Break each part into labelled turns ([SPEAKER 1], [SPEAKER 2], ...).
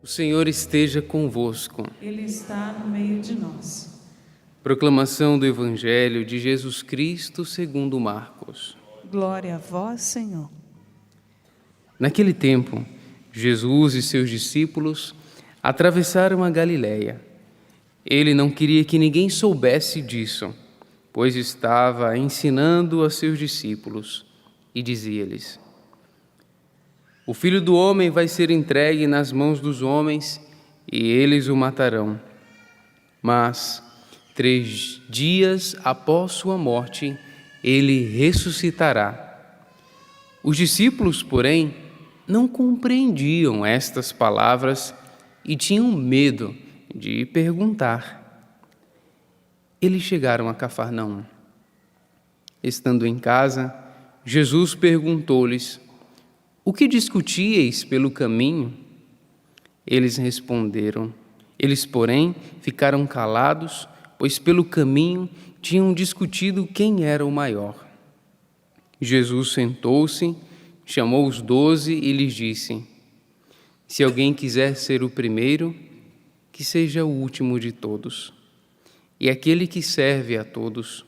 [SPEAKER 1] O Senhor esteja convosco.
[SPEAKER 2] Ele está no meio de nós.
[SPEAKER 1] Proclamação do Evangelho de Jesus Cristo segundo Marcos.
[SPEAKER 2] Glória a vós, Senhor.
[SPEAKER 1] Naquele tempo, Jesus e seus discípulos atravessaram a Galiléia. Ele não queria que ninguém soubesse disso, pois estava ensinando a seus discípulos e dizia-lhes: O Filho do Homem vai ser entregue nas mãos dos homens e eles o matarão. Mas 3 dias após sua morte, ele ressuscitará. Os discípulos, porém, não compreendiam estas palavras e tinham medo de perguntar. Eles chegaram a Cafarnaum. Estando em casa, Jesus perguntou-lhes: O que discutíeis pelo caminho? Eles responderam. Eles, porém, ficaram calados, pois pelo caminho tinham discutido quem era o maior. Jesus sentou-se, chamou os 12 e lhes disse: Se alguém quiser ser o primeiro, que seja o último de todos, e aquele que serve a todos.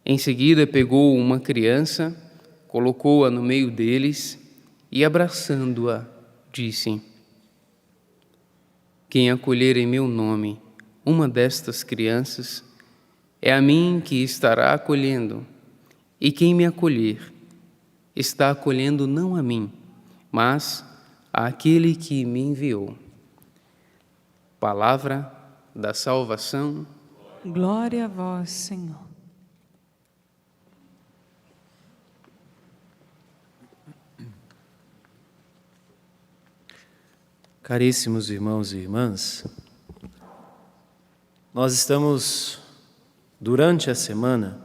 [SPEAKER 1] Em seguida pegou uma criança, colocou-a no meio deles e, abraçando-a, disse: Quem acolher em meu nome uma destas crianças, é a mim que estará acolhendo, e quem me acolher, está acolhendo não a mim, mas àquele que me enviou. Palavra da salvação.
[SPEAKER 2] Glória a vós, Senhor.
[SPEAKER 3] Caríssimos irmãos e irmãs, nós estamos, durante a semana,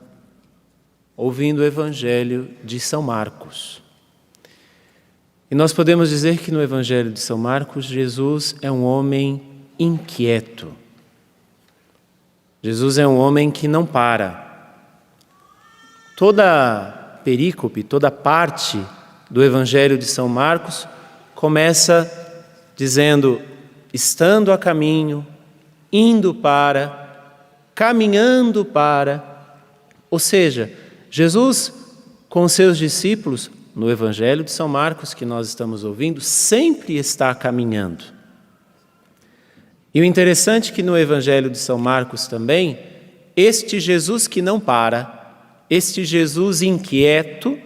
[SPEAKER 3] ouvindo o Evangelho de São Marcos. E nós podemos dizer que no Evangelho de São Marcos, Jesus é um homem inquieto. Jesus é um homem que não para. Toda perícope, toda parte do Evangelho de São Marcos começa dizendo: estando a caminho, indo para, caminhando para. Ou seja, Jesus, com seus discípulos, no Evangelho de São Marcos, que nós estamos ouvindo, sempre está caminhando. E o interessante é que no Evangelho de São Marcos também, este Jesus que não para, este Jesus inquieto,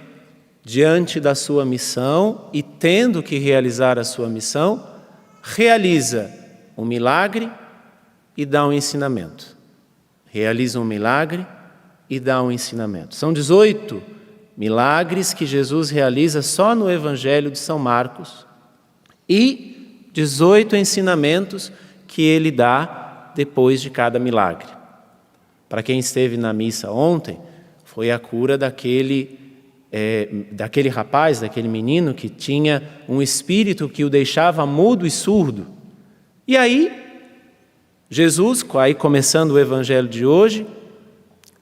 [SPEAKER 3] diante da sua missão e tendo que realizar a sua missão, realiza um milagre e dá um ensinamento. Realiza um milagre e dá um ensinamento. São 18 milagres que Jesus realiza só no Evangelho de São Marcos e 18 ensinamentos que ele dá depois de cada milagre. Para quem esteve na missa ontem, foi a cura daquele rapaz, daquele menino que tinha um espírito que o deixava mudo e surdo. E aí, Jesus, aí começando o Evangelho de hoje,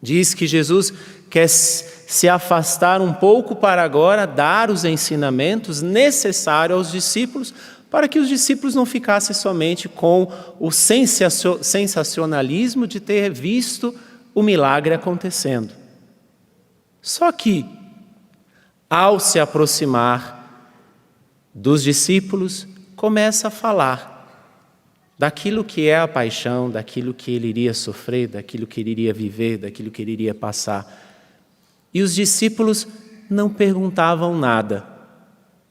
[SPEAKER 3] diz que Jesus quer se afastar um pouco para agora dar os ensinamentos necessários aos discípulos, para que os discípulos não ficassem somente com o sensacionalismo de ter visto o milagre acontecendo. Só que, ao se aproximar dos discípulos, começa a falar daquilo que é a paixão, daquilo que ele iria sofrer, daquilo que ele iria viver, daquilo que ele iria passar. E os discípulos não perguntavam nada.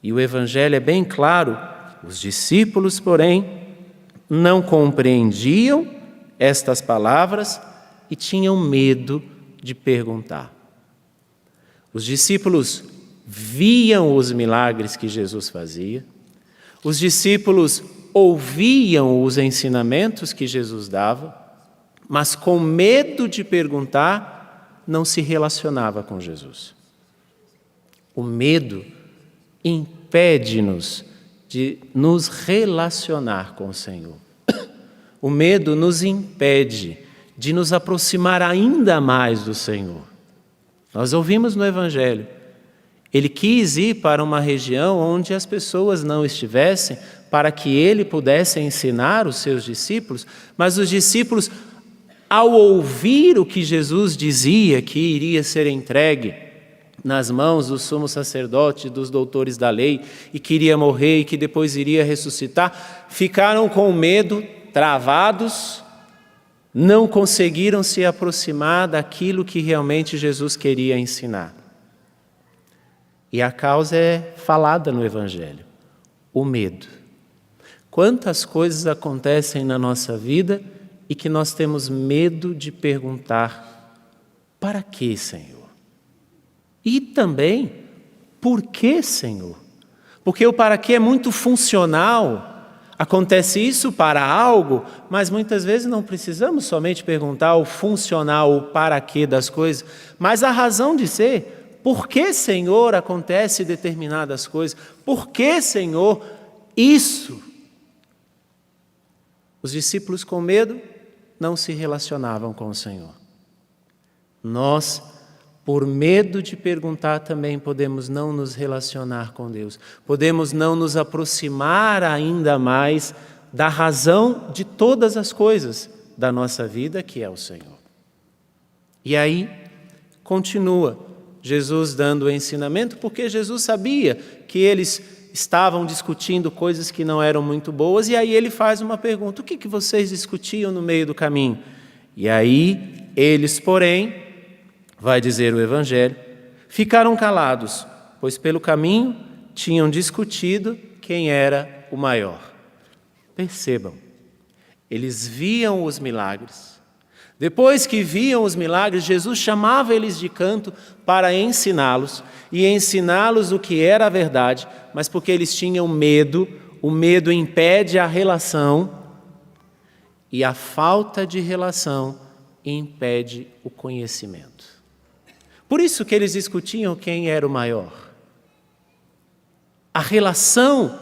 [SPEAKER 3] E o Evangelho é bem claro: os discípulos, porém, não compreendiam estas palavras e tinham medo de perguntar. Os discípulos viam os milagres que Jesus fazia, os discípulos ouviam os ensinamentos que Jesus dava, mas com medo de perguntar, não se relacionava com Jesus. O medo impede-nos de nos relacionar com o Senhor. O medo nos impede de nos aproximar ainda mais do Senhor. Nós ouvimos no Evangelho, ele quis ir para uma região onde as pessoas não estivessem, para que ele pudesse ensinar os seus discípulos, mas os discípulos, ao ouvir o que Jesus dizia que iria ser entregue nas mãos do sumo sacerdote, dos doutores da lei, e que iria morrer e que depois iria ressuscitar, ficaram com medo, travados, não conseguiram se aproximar daquilo que realmente Jesus queria ensinar. E a causa é falada no Evangelho: o medo. Quantas coisas acontecem na nossa vida e que nós temos medo de perguntar: para quê, Senhor? E também, por que, Senhor? Porque o para quê é muito funcional. Acontece isso para algo, mas muitas vezes não precisamos somente perguntar o funcional, o para quê das coisas, mas a razão de ser. Por que, Senhor, acontece determinadas coisas? Por que, Senhor, isso? Os discípulos, com medo, não se relacionavam com o Senhor. Nós, por medo de perguntar, também podemos não nos relacionar com Deus. Podemos não nos aproximar ainda mais da razão de todas as coisas da nossa vida, que é o Senhor. E aí, continua Jesus dando o ensinamento, porque Jesus sabia que eles estavam discutindo coisas que não eram muito boas, e aí ele faz uma pergunta: o que vocês discutiam no meio do caminho? E aí, eles, porém, vai dizer o Evangelho, ficaram calados, pois pelo caminho tinham discutido quem era o maior. Percebam, eles viam os milagres. Depois que viam os milagres, Jesus chamava eles de canto para ensiná-los, e ensiná-los o que era a verdade, mas porque eles tinham medo, o medo impede a relação, e a falta de relação impede o conhecimento. Por isso que eles discutiam quem era o maior. A relação,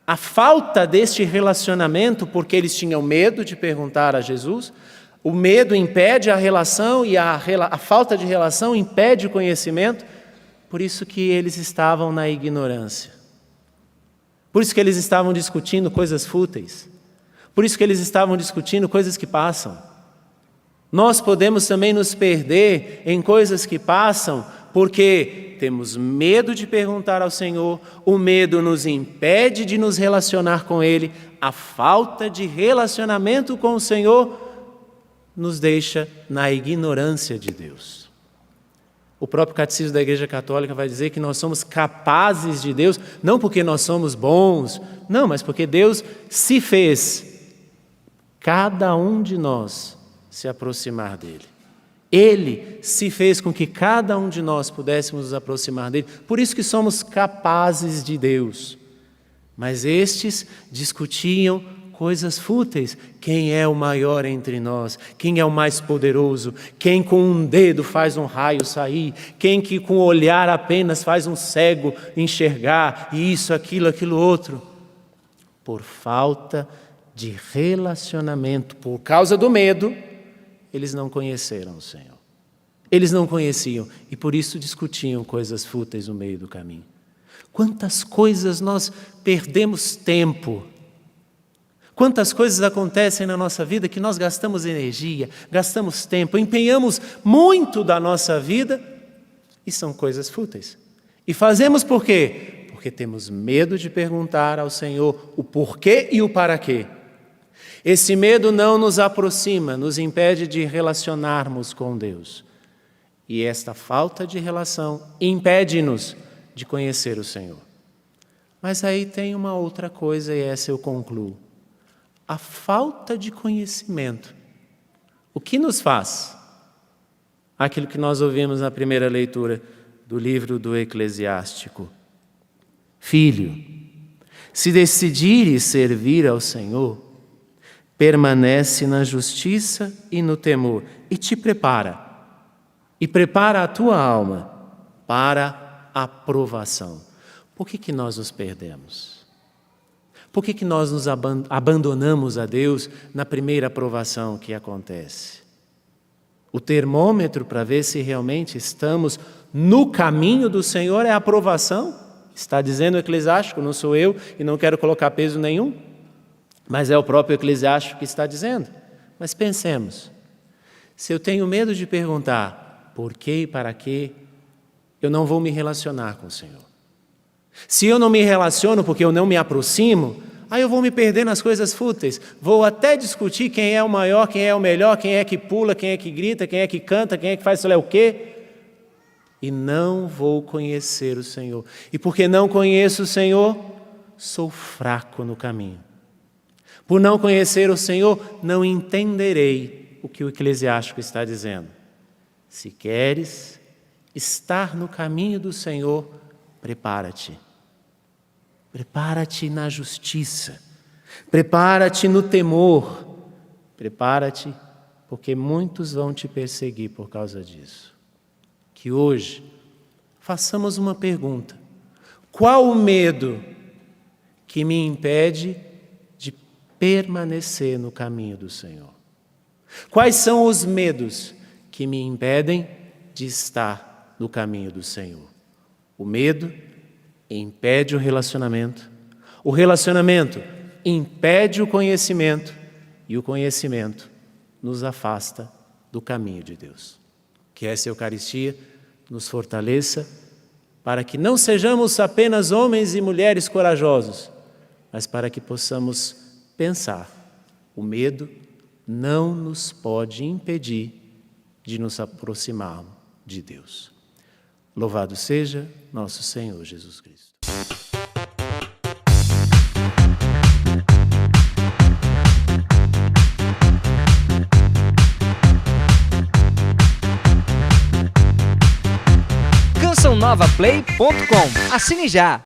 [SPEAKER 3] a falta deste relacionamento, porque eles tinham medo de perguntar a Jesus, o medo impede a relação e a falta de relação impede o conhecimento, por isso que eles estavam na ignorância. Por isso que eles estavam discutindo coisas fúteis. Por isso que eles estavam discutindo coisas que passam. Nós podemos também nos perder em coisas que passam porque temos medo de perguntar ao Senhor, o medo nos impede de nos relacionar com Ele, a falta de relacionamento com o Senhor nos deixa na ignorância de Deus. O próprio Catecismo da Igreja Católica vai dizer que nós somos capazes de Deus, não porque nós somos bons, não, mas porque Deus se fez, cada um de nós, se aproximar dele. Ele se fez com que cada um de nós pudéssemos nos aproximar dele. Por isso que somos capazes de Deus. Mas estes discutiam coisas fúteis. Quem é o maior entre nós? Quem é o mais poderoso? Quem com um dedo faz um raio sair? Quem que com o olhar apenas faz um cego enxergar? E isso, aquilo outro. Por falta de relacionamento, por causa do medo, eles não conheceram o Senhor. Eles não conheciam e por isso discutiam coisas fúteis no meio do caminho. Quantas coisas nós perdemos tempo. Quantas coisas acontecem na nossa vida que nós gastamos energia, gastamos tempo, empenhamos muito da nossa vida e são coisas fúteis. E fazemos por quê? Porque temos medo de perguntar ao Senhor o porquê e o para quê. Esse medo não nos aproxima, nos impede de relacionarmos com Deus. E esta falta de relação impede-nos de conhecer o Senhor. Mas aí tem uma outra coisa e essa eu concluo. A falta de conhecimento. O que nos faz? Aquilo que nós ouvimos na primeira leitura do livro do Eclesiástico. Filho, se decidires servir ao Senhor, permanece na justiça e no temor, e te prepara. E prepara a tua alma para a provação. Por que nós nos perdemos? Por que nós nos abandonamos a Deus na primeira provação que acontece? O termômetro para ver se realmente estamos no caminho do Senhor é a provação? Está dizendo o eclesiástico, não sou eu e não quero colocar peso nenhum, mas é o próprio eclesiástico que está dizendo. Mas pensemos, se eu tenho medo de perguntar por quê e para quê, eu não vou me relacionar com o Senhor. Se eu não me relaciono porque eu não me aproximo, aí eu vou me perder nas coisas fúteis. Vou até discutir quem é o maior, quem é o melhor, quem é que pula, quem é que grita, quem é que canta, quem é que faz sei lá o quê. E não vou conhecer o Senhor. E porque não conheço o Senhor, sou fraco no caminho. Por não conhecer o Senhor, não entenderei o que o eclesiástico está dizendo. Se queres estar no caminho do Senhor, prepara-te. Prepara-te na justiça. Prepara-te no temor. Prepara-te, porque muitos vão te perseguir por causa disso. Que hoje façamos uma pergunta. Qual o medo que me impede de permanecer no caminho do Senhor? Quais são os medos que me impedem de estar no caminho do Senhor? O medo impede o relacionamento impede o conhecimento e o conhecimento nos afasta do caminho de Deus. Que essa Eucaristia nos fortaleça para que não sejamos apenas homens e mulheres corajosos, mas para que possamos pensar: o medo não nos pode impedir de nos aproximarmos de Deus. Louvado seja nosso Senhor Jesus Cristo.
[SPEAKER 4] CançãoNovaPlay.com. Assine já!